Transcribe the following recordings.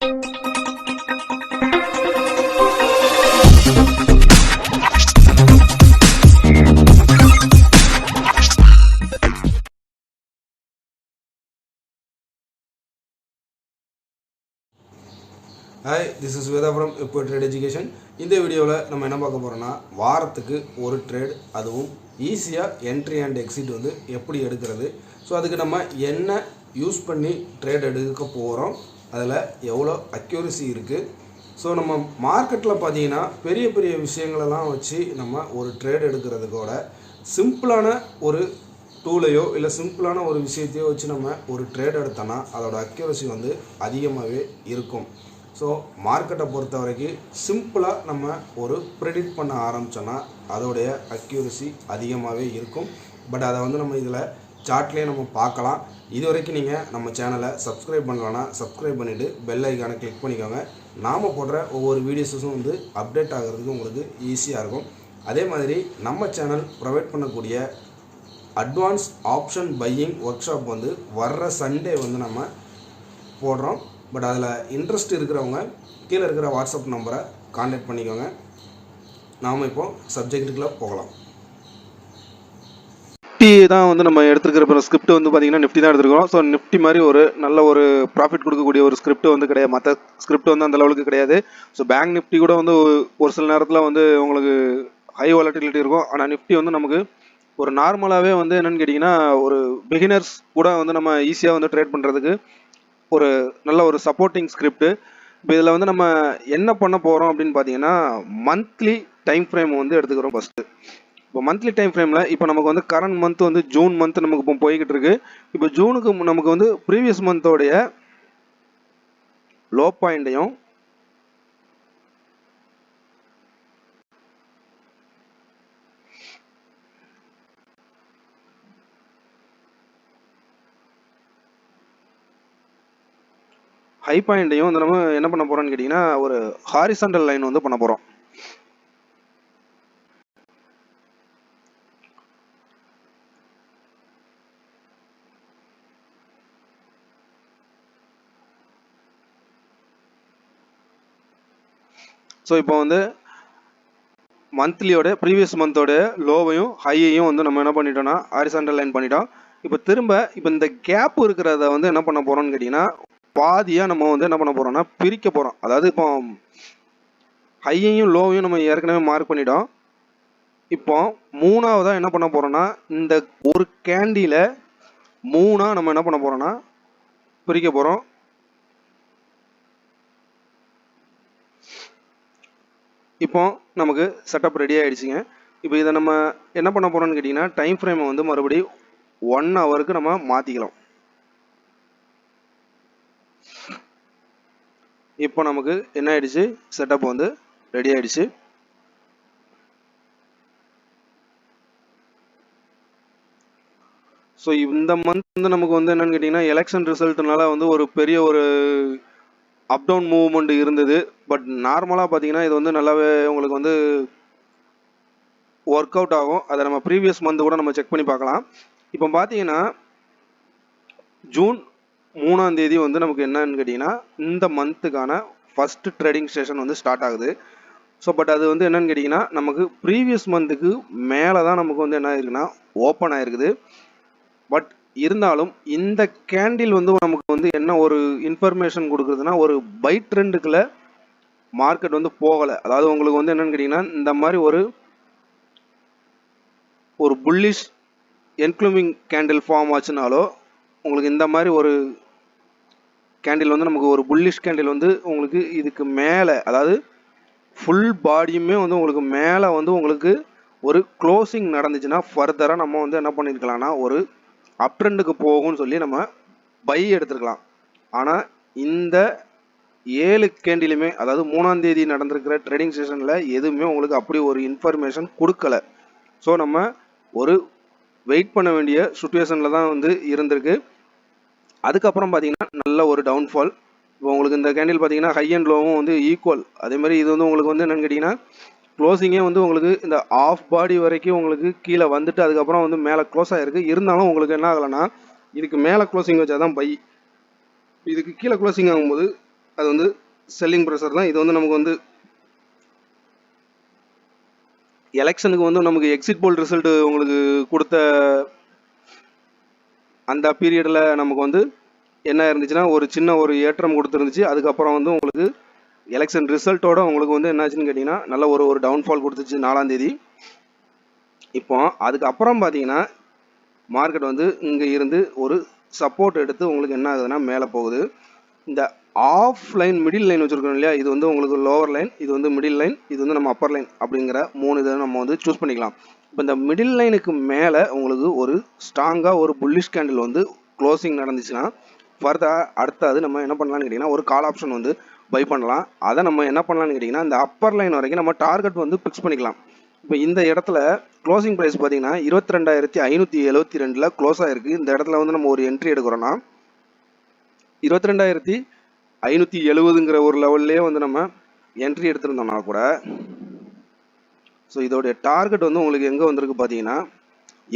Hi, this is Veda from Epo Trade Education. இந்த வீடியோவில் நம்ம என்ன பார்க்க போகிறோம்னா வாரத்துக்கு ஒரு ட்ரேட், அதுவும் ஈஸியாக என்ட்ரி அண்ட் எக்ஸிட் வந்து எப்படி எடுக்கிறது. ஸோ அதுக்கு நம்ம என்ன யூஸ் பண்ணி ட்ரேட் எடுக்க போகிறோம், அதில் எவ்வளோ அக்யூரசி இருக்குது. ஸோ நம்ம மார்க்கெட்டில் பார்த்தீங்கன்னா பெரிய பெரிய விஷயங்களெல்லாம் வச்சு நம்ம ஒரு ட்ரேட் எடுக்கிறதுக்கோட சிம்பிளான ஒரு டூலையோ இல்லை சிம்பிளான ஒரு விஷயத்தையோ வச்சு நம்ம ஒரு ட்ரேட் எடுத்தோன்னா அதோட அக்யூரசி வந்து அதிகமாகவே இருக்கும். ஸோ மார்க்கெட்டை பொறுத்த வரைக்கும் சிம்பிளாக நம்ம ஒரு ப்ரெடிக்ட் பண்ண ஆரம்பித்தோன்னா அதோடைய அக்யூரசி அதிகமாகவே இருக்கும். பட் அதை வந்து நம்ம இதில் சார்ட்லேயே நம்ம பார்க்கலாம். இது வரைக்கும் நீங்கள் நம்ம சேனலை சப்ஸ்கிரைப் பண்ணலன்னா சப்ஸ்கிரைப் பண்ணிவிட்டு பெல் ஐக்கானை கிளிக் பண்ணிக்கோங்க. நாம் போடுற ஒவ்வொரு வீடியோஸும் வந்து அப்டேட் ஆகிறதுக்கு உங்களுக்கு ஈஸியாக இருக்கும். அதே மாதிரி நம்ம சேனல் ப்ரொவைட் பண்ணக்கூடிய advance option buying work shop வந்து வர்ற சண்டே வந்து நம்ம போடுறோம். பட் அதில் இன்ட்ரெஸ்ட் இருக்கிறவங்க கீழே இருக்கிற வாட்ஸ்அப் நம்பரை கான்டாக்ட் பண்ணிக்கோங்க. நாம் இப்போது சப்ஜெக்ட்டுக்குள்ளே போகலாம். நிஃப்டி தான் வந்து நம்ம எடுத்துருக்கிற ஸ்கிரிப்ட் வந்து பார்த்திங்கன்னா நிஃப்டி தான் எடுத்துருக்கோம். ஸோ நிஃப்டி மாதிரி ஒரு நல்ல ஒரு ப்ராஃபிட் கொடுக்கக்கூடிய ஒரு ஸ்கிரிப்ட் வந்து கிடையாது. மற்ற ஸ்கிரிப்ட் வந்து அந்த லெவலுக்கு கிடையாது. ஸோ பேங்க் நிஃப்டி கூட வந்து ஒரு சில நேரத்தில் வந்து உங்களுக்கு ஹை வாலட்டிலிட்டி இருக்கும். ஆனால் நிஃப்டி வந்து நமக்கு ஒரு நார்மலாகவே வந்து என்னென்னு கேட்டிங்கன்னா ஒரு பிகினர்ஸ் கூட வந்து நம்ம ஈஸியாக வந்து ட்ரேட் பண்ணுறதுக்கு ஒரு நல்ல ஒரு சப்போர்ட்டிங் ஸ்கிரிப்ட். இப்போ இதில் வந்து நம்ம என்ன பண்ண போகிறோம் அப்படின்னு பார்த்தீங்கன்னா மந்த்லி டைம் ஃப்ரேம் வந்து எடுத்துக்கிறோம் ஃபஸ்ட்டு. இப்போ மந்த்லி டைம் ஃப்ரேமில் இப்போ நமக்கு வந்து கரண்ட் மந்த் வந்து ஜூன் மந்த் நமக்கு இப்போ போய்கிட்டு இருக்கு. இப்போ ஜூனுக்கு நமக்கு வந்து ப்ரீவியஸ் மந்தோடைய லோ பாயிண்ட்டையும் ஹை பாயிண்ட்டையும் வந்து நம்ம என்ன பண்ண போகிறோம்னு கேட்டிங்கன்னா ஒரு ஹாரிசாண்டல் லைன் வந்து பண்ண போகிறோம். ஸோ இப்போ வந்து மந்த்லியோட ப்ரீவியஸ் மந்தோட லோவையும் ஹையையும் வந்து நம்ம என்ன பண்ணிட்டோம்னா ஹாரிசாண்டல் லைன் பண்ணிட்டோம். இப்போ இப்போ இந்த கேப் இருக்கிறத வந்து என்ன பண்ண போகிறோம்னு கேட்டிங்கன்னா பாதியாக நம்ம வந்து என்ன பண்ண போகிறோம்னா பிரிக்க போகிறோம். அதாவது இப்போ ஹையையும் லோவையும் நம்ம ஏற்கனவே மார்க் பண்ணிட்டோம். இப்போ மூணாவதாக என்ன பண்ண போகிறோம்னா இந்த ஒரு கேண்டில மூணாக நம்ம என்ன பண்ண போகிறோம்னா பிரிக்க போகிறோம். இப்போ நமக்கு செட்டப் ரெடி ஆகிடுச்சிங்க. இப்போ இதை நம்ம என்ன பண்ண போகிறோம்னு கேட்டிங்கன்னா டைம் ஃப்ரேமை வந்து மறுபடியும் 1 ஹவருக்கு நம்ம மாற்றிக்கலாம். இப்போ நமக்கு என்ன ஆயிடுச்சு, செட்டப் வந்து ரெடி ஆயிடுச்சு. ஸோ இந்த மந்த் வந்து நமக்கு வந்து என்னன்னு கேட்டிங்கன்னா எலெக்ஷன் ரிசல்ட்னால வந்து ஒரு பெரிய ஒரு அப் டவுன் மூவ்மெண்ட் இருந்தது. பட் நார்மலாக பார்த்தீங்கன்னா இது வந்து நல்லாவே உங்களுக்கு வந்து ஒர்க் அவுட் ஆகும். அதை நம்ம ப்ரீவியஸ் மந்த் கூட நம்ம செக் பண்ணி பார்க்கலாம். இப்போ பார்த்தீங்கன்னா ஜூன் 3ஆம் தேதி வந்து நமக்கு என்னன்னு கேட்டிங்கன்னா இந்த மந்த்துக்கான ஃபர்ஸ்ட் ட்ரேடிங் செஷன் வந்து ஸ்டார்ட் ஆகுது. ஸோ பட் அது வந்து என்னன்னு கேட்டிங்கன்னா நமக்கு ப்ரீவியஸ் மந்த்துக்கு மேலே தான் நமக்கு வந்து என்ன ஆயிருக்குன்னா ஓப்பன் ஆயிருக்குது. பட் இருந்தாலும் இந்த கேண்டில் வந்து நமக்கு வந்து என்ன ஒரு இன்ஃபர்மேஷன் கொடுக்குறதுனா ஒரு பை ட்ரெண்டுக்குள்ள மார்க்கெட் வந்து போகலை. அதாவது உங்களுக்கு வந்து என்னன்னு கேட்டிங்கன்னா இந்த மாதிரி ஒரு புல்லிஷ் என்க்ளூமிங் கேண்டில் ஃபார்ம் ஆச்சுனாலோ உங்களுக்கு இந்த மாதிரி ஒரு கேண்டில் வந்து நமக்கு ஒரு புல்லிஷ் கேண்டில் வந்து உங்களுக்கு இதுக்கு மேலே, அதாவது ஃபுல் பாடியுமே வந்து உங்களுக்கு மேலே வந்து உங்களுக்கு ஒரு க்ளோசிங் நடந்துச்சுன்னா ஃபர்தராக நம்ம வந்து என்ன பண்ணியிருக்கலாம்னா ஒரு அப் ட்ரெண்டுக்கு போகும்னு சொல்லி நம்ம பை எடுத்துருக்கலாம். ஆனால் இந்த 7 கேண்டிலுமே, அதாவது 3ஆம் தேதி நடந்திருக்கிற ட்ரேடிங் செஷனில் எதுவுமே உங்களுக்கு அப்படி ஒரு இன்ஃபர்மேஷன் கொடுக்கல. ஸோ நம்ம ஒரு வெயிட் பண்ண வேண்டிய சுச்சுவேஷனில் தான் வந்து இருந்திருக்கு. அதுக்கப்புறம் பார்த்தீங்கன்னா நல்ல ஒரு டவுன்ஃபால். இப்போ உங்களுக்கு இந்த கேண்டில் பார்த்தீங்கன்னா ஹை அண்ட் லோவும் வந்து ஈக்குவல். அதே மாதிரி இது வந்து உங்களுக்கு வந்து என்னென்னு கேட்டிங்கன்னா க்ளோசிங்கே வந்து உங்களுக்கு இந்த ஆஃப் பாடி வரைக்கும் உங்களுக்கு கீழே வந்துட்டு அதுக்கப்புறம் வந்து மேலே க்ளோஸ் ஆகிருக்கு. இருந்தாலும் உங்களுக்கு என்ன ஆகலைன்னா இதுக்கு மேலே க்ளோசிங் வச்சா தான் பை, இதுக்கு கீழே க்ளோசிங் ஆகும்போது அது வந்து செல்லிங் ப்ரெஷர் தான். இது வந்து நமக்கு வந்து எலெக்ஷனுக்கு வந்து நமக்கு எக்ஸிட் போல் ரிசல்ட் உங்களுக்கு கொடுத்த அந்த பீரியடில் நமக்கு வந்து என்ன இருந்துச்சுன்னா ஒரு சின்ன ஒரு ஏற்றம் கொடுத்துருந்துச்சு. அதுக்கப்புறம் வந்து உங்களுக்கு எலெக்ஷன் ரிசல்ட்டோட உங்களுக்கு வந்து என்னாச்சுன்னு கேட்டிங்கன்னா நல்ல ஒரு டவுன்ஃபால் கொடுத்துச்சு 4ஆம் தேதி. இப்போ அதுக்கப்புறம் பார்த்தீங்கன்னா மார்க்கெட் வந்து இங்கே இருந்து ஒரு சப்போர்ட் எடுத்து உங்களுக்கு என்ன ஆகுதுன்னா மேலே போகுது. இந்த ஆஃப் லைன் மிடில் லைன் வச்சுருக்கோம் இல்லையா, இது வந்து உங்களுக்கு லோவர் லைன், இது வந்து மிடில் லைன், இது வந்து நம்ம அப்பர் லைன் அப்படிங்கிற 3 இதை நம்ம வந்து சூஸ் பண்ணிக்கலாம். இப்போ இந்த மிடில் லைனுக்கு மேலே உங்களுக்கு ஒரு ஸ்ட்ராங்காக ஒரு புல்லிஷ் கேண்டில் வந்து க்ளோசிங் நடந்துச்சுன்னா ஃபர்தர் அடுத்தது நம்ம என்ன பண்ணலாம்னு கேட்டிங்கன்னா ஒரு கால் ஆப்ஷன் வந்து பை பண்ணலாம். அதை நம்ம என்ன பண்ணலாம்னு கேட்டிங்கன்னா இந்த அப்பர் லைன் வரைக்கும் நம்ம டார்கெட் வந்து ஃபிக்ஸ் பண்ணிக்கலாம். இப்போ இந்த இடத்துல க்ளோசிங் ப்ரைஸ் பார்த்தீங்கன்னா 22,572 க்ளோஸ் ஆகிருக்கு. இந்த இடத்துல வந்து நம்ம ஒரு என்ட்ரி எடுக்கிறோன்னா 22,570ங்கிற ஒரு லெவல்லே வந்து நம்ம என்ட்ரி எடுத்திருந்தோம்னா கூட, ஸோ இதோடைய டார்கெட் வந்து உங்களுக்கு எங்கே வந்திருக்கு பார்த்தீங்கன்னா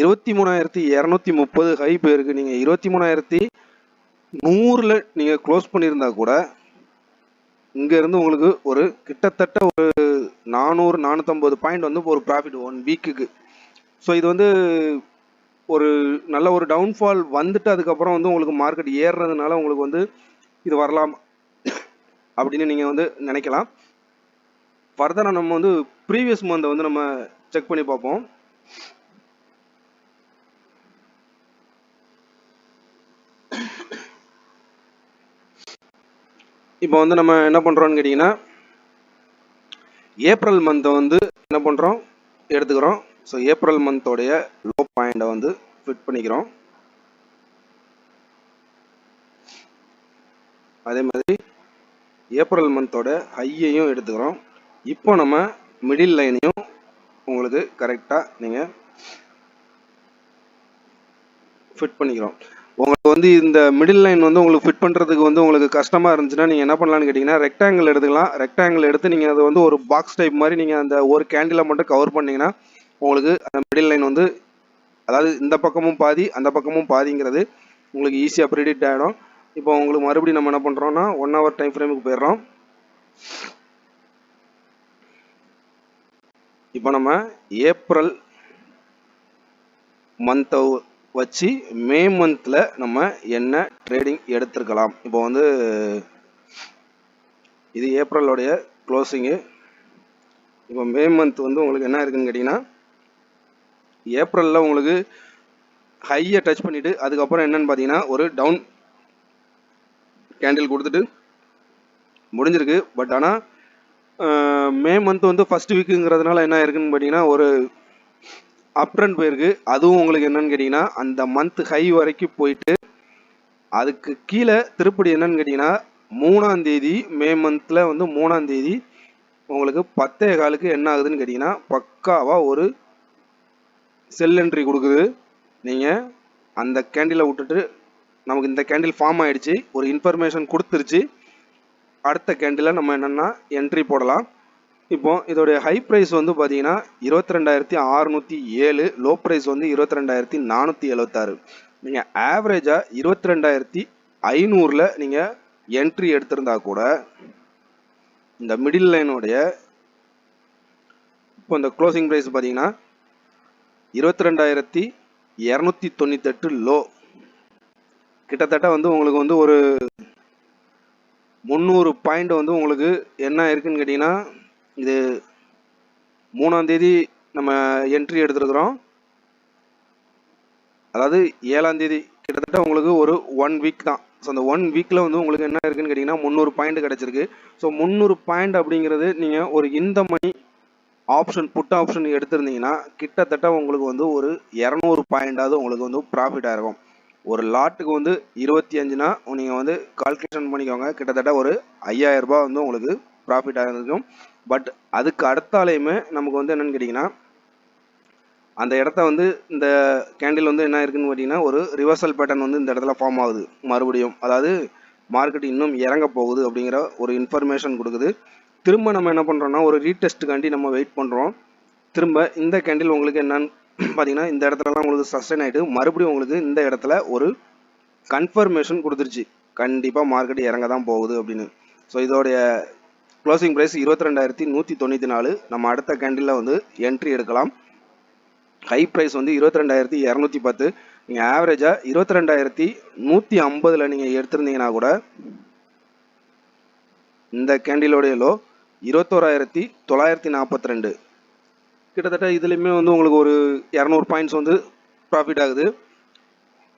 23,230 ஹை போயிருக்கு. நீங்கள் 23,100ல் நீங்கள் க்ளோஸ் பண்ணியிருந்தா கூட இங்கேருந்து உங்களுக்கு ஒரு கிட்டத்தட்ட ஒரு 400-450 பாயிண்ட் வந்து ஒரு ப்ராஃபிட் 1 வீக்குக்கு. ஸோ இது வந்து ஒரு நல்ல ஒரு டவுன்ஃபால் வந்துட்டு அதுக்கப்புறம் வந்து உங்களுக்கு மார்க்கெட் ஏறுறதுனால உங்களுக்கு வந்து இது வரலாம் அப்படின்னு நீங்கள் வந்து நினைக்கலாம். ஃபர்தராக நம்ம வந்து ப்ரீவியஸ் மந்தை வந்து நம்ம செக் பண்ணி பார்ப்போம். இப்போ வந்து நம்ம என்ன பண்ணுறோம்னு கேட்டிங்கன்னா ஏப்ரல் மந்த்தை வந்து என்ன பண்ணுறோம் எடுத்துக்கிறோம். ஸோ ஏப்ரல் மந்தோடைய லோ பாயிண்டை வந்து ஃபிட் பண்ணிக்கிறோம். அதே மாதிரி ஏப்ரல் மந்தோட ஹையையும் எடுத்துக்கிறோம். இப்போ நம்ம மிடில் லைனையும் உங்களுக்கு கரெக்டாக நீங்கள் ஃபிட் பண்ணிக்கிறோம். உங்களுக்கு வந்து இந்த மிடில் லைன் வந்து உங்களுக்கு ஃபிட் பண்ணுறதுக்கு வந்து உங்களுக்கு கஷ்டமாக இருந்துச்சுன்னா நீங்கள் என்ன பண்ணலான்னு கேட்டிங்கன்னா ரெக்டாங்கிள் எடுத்துக்கலாம். ரெக்டாங்கிள் எடுத்து நீங்கள் அதை வந்து ஒரு பாக்ஸ் டைப் மாதிரி நீங்கள் அந்த ஒரு கேண்டிலை மட்டும் கவர் பண்ணிங்கன்னா உங்களுக்கு அந்த மிடில் லைன் வந்து அதாவது இந்த பக்கமும் பாதி அந்த பக்கமும் பாதிங்கிறது உங்களுக்கு ஈஸியாக ப்ரிடிக்ட் ஆகிடும். இப்போ உங்களுக்கு மறுபடியும் நம்ம என்ன பண்ணுறோம்னா 1 hour டைம் ஃப்ரேமுக்கு போயிடுறோம். இப்போ நம்ம ஏப்ரல் மந்த்தை வச்சு மே மந்தில் நம்ம என்ன ட்ரேடிங் எடுத்துருக்கலாம். இப்போ வந்து இது ஏப்ரலோடைய க்ளோசிங்கு. இப்போ மே மந்த் வந்து உங்களுக்கு என்ன இருக்குன்னு கேட்டிங்கன்னா ஏப்ரலில் உங்களுக்கு ஹையை டச் பண்ணிவிட்டு அதுக்கப்புறம் என்னன்னு பார்த்தீங்கன்னா ஒரு டவுன் கேண்டில் கொடுத்துட்டு முடிஞ்சிருக்கு. பட் ஆனால் மே மந்த் வந்து ஃபர்ஸ்ட் வீக்குங்கிறதுனால என்ன இருக்குன்னு பார்த்தீங்கன்னா ஒரு அப் ட்ரெண்ட் போயிருக்கு. அதுவும் உங்களுக்கு என்னன்னு கேட்டிங்கன்னா அந்த மந்த் ஹை வரைக்கும் போயிட்டு அதுக்கு கீழே திருப்படி என்னன்னு கேட்டிங்கன்னா 3ஆம் தேதி மே மந்தில் வந்து 3ஆம் தேதி உங்களுக்கு 10:15க்கு என்ன ஆகுதுன்னு கேட்டிங்கன்னா பக்காவாக ஒரு செல் என்ட்ரி கொடுக்குது. நீங்கள் அந்த கேண்டிலை விட்டுட்டு நமக்கு இந்த கேண்டில் ஃபார்ம் ஆகிடுச்சு ஒரு இன்ஃபர்மேஷன் கொடுத்துருச்சு. அடுத்த கேண்டில் நம்ம என்னென்னா என்ட்ரி போடலாம். இப்போ இதோடைய ஹை ப்ரைஸ் வந்து பார்த்தீங்கன்னா 22,607, லோ ப்ரைஸ் வந்து 22,476. நீங்கள் ஆவரேஜாக 22,500ல் நீங்கள் என்ட்ரி எடுத்திருந்தா கூட இந்த மிடில் லைனுடைய இப்போ இந்த க்ளோசிங் ப்ரைஸ் பார்த்தீங்கன்னா 22,298 லோ, கிட்டத்தட்ட வந்து உங்களுக்கு வந்து ஒரு 300 பாயிண்ட் வந்து உங்களுக்கு என்ன இருக்குன்னு கேட்டிங்கன்னா இது 3ஆம் தேதி நம்ம என்ட்ரி எடுத்துருக்குறோம். அதாவது 7ஆம் தேதி கிட்டத்தட்ட உங்களுக்கு ஒரு 1 வீக் தான். ஸோ அந்த 1 வீக்கில் வந்து உங்களுக்கு என்ன இருக்குன்னு கேட்டிங்கன்னா 300 பாயிண்ட் கிடச்சிருக்கு. ஸோ 300 பாயிண்ட் அப்படிங்கிறது நீங்கள் ஒரு இந்த மணி ஆப்ஷன் புட் ஆப்ஷன் எடுத்திருந்தீங்கன்னா கிட்டத்தட்ட உங்களுக்கு வந்து ஒரு 200 பாயிண்டாவது உங்களுக்கு வந்து ப்ராஃபிட் ஆகிருக்கும். ஒரு லாட்டுக்கு வந்து 25னா நீங்கள் வந்து கால்குலேஷன் பண்ணிக்கோங்க, கிட்டத்தட்ட ஒரு 5,000 ரூபாய் வந்து உங்களுக்கு ப்ராஃபிட் ஆகிருக்கும். பட் அதுக்கு அடுத்தாலையுமே நமக்கு வந்து என்னென்னு கேட்டிங்கன்னா அந்த இடத்த வந்து இந்த கேண்டில் வந்து என்ன இருக்குன்னு பார்த்தீங்கன்னா ஒரு ரிவர்சல் பேட்டர்ன் வந்து இந்த இடத்துல ஃபார்ம் ஆகுது மறுபடியும். அதாவது மார்க்கெட் இன்னும் இறங்க போகுது அப்படிங்கிற ஒரு இன்ஃபர்மேஷன் கொடுக்குது. திரும்ப நம்ம என்ன பண்ணுறோம்னா ஒரு ரீடெஸ்ட்டுக்காண்டி நம்ம வெயிட் பண்ணுறோம். திரும்ப இந்த கேண்டில் உங்களுக்கு என்னன்னு பார்த்தீங்கன்னா இந்த இடத்துலலாம் உங்களுக்கு சஸ்டைன் ஆகிட்டு மறுபடியும் உங்களுக்கு இந்த இடத்துல ஒரு கன்ஃபர்மேஷன் கொடுத்துருச்சு கண்டிப்பாக மார்க்கெட் இறங்க தான் போகுது அப்படின்னு. ஸோ இதோடைய க்ளோசிங் ப்ரைஸ் 22,194. நம்ம அடுத்த கேண்டிலில் வந்து என்ட்ரி எடுக்கலாம். ஹை ப்ரைஸ் வந்து 22,210. நீங்கள் ஆவரேஜாக 22,150 நீங்கள் எடுத்திருந்தீங்கன்னா கூட இந்த கேண்டிலோடைய லோ 21,942. கிட்டத்தட்ட இதுலேயுமே வந்து உங்களுக்கு ஒரு 200 பாயிண்ட்ஸ் வந்து ப்ராஃபிட் ஆகுது.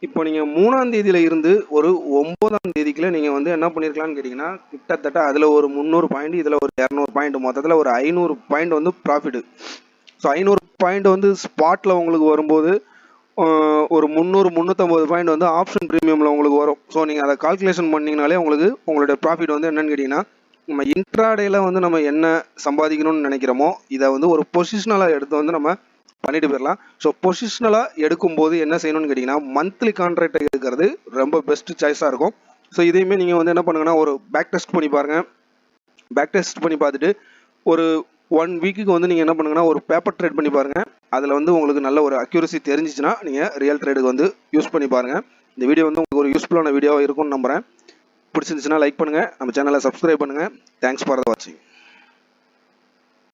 இப்போ நீங்கள் 3ஆம் தேதியில் இருந்து ஒரு 9ஆம் தேதிக்குள்ள நீங்கள் வந்து என்ன பண்ணியிருக்கலாம்னு கேட்டிங்கன்னா கிட்டத்தட்ட அதில் ஒரு 300 பாயிண்ட், இதில் ஒரு 200 பாயிண்ட், மொத்தத்தில் ஒரு 500 பாயிண்ட் வந்து ப்ராஃபிட்டு. ஸோ 500 பாயிண்ட் வந்து ஸ்பாட்டில் உங்களுக்கு வரும்போது ஒரு 300-350 பாயிண்ட் வந்து ஆப்ஷன் ப்ரீமியமில் உங்களுக்கு வரும். ஸோ நீங்கள் அதை கால்குலேஷன் பண்ணிங்கனாலே உங்களுக்கு உங்களுடைய ப்ராஃபிட் வந்து என்னன்னு கேட்டிங்கன்னா நம்ம இன்ட்ராடேயில் வந்து நம்ம என்ன சம்பாதிக்கணும்னு நினைக்கிறோமோ இதை வந்து ஒரு பொசிஷனலாக எடுத்து வந்து நம்ம பண்ணிட்டு போயிடலாம். ஸோ பொசிஷனலாக எடுக்கும்போது என்ன செய்யணும்னு கேட்டிங்கன்னா மந்த்லி கான்ட்ராக்டை எடுக்கிறது ரொம்ப பெஸ்ட் சாய்ஸாக இருக்கும். ஸோ இதையுமே நீங்கள் வந்து என்ன பண்ணுங்கன்னா ஒரு பேக் டெஸ்ட் பண்ணி பாருங்கள். பேக் டெஸ்ட் பண்ணி பார்த்துட்டு ஒரு 1 வீக்குக்கு வந்து நீங்கள் என்ன பண்ணுங்கன்னா ஒரு பேப்பர் ட்ரேட் பண்ணி பாருங்கள். அதில் வந்து உங்களுக்கு நல்ல ஒரு அக்யூரசி தெரிஞ்சிச்சுன்னா நீங்கள் ரியல் ட்ரேடுக்கு வந்து யூஸ் பண்ணி பாருங்கள். இந்த வீடியோ வந்து உங்களுக்கு ஒரு யூஸ்ஃபுல்லான வீடியோவாக இருக்கும்னு நம்புகிறேன். பிடிச்சிருந்துச்சுன்னா லைக் பண்ணுங்கள், நம்ம சேனலை சப்ஸ்கிரைப் பண்ணுங்கள். தேங்க்ஸ் ஃபார் த வாட்சிங்.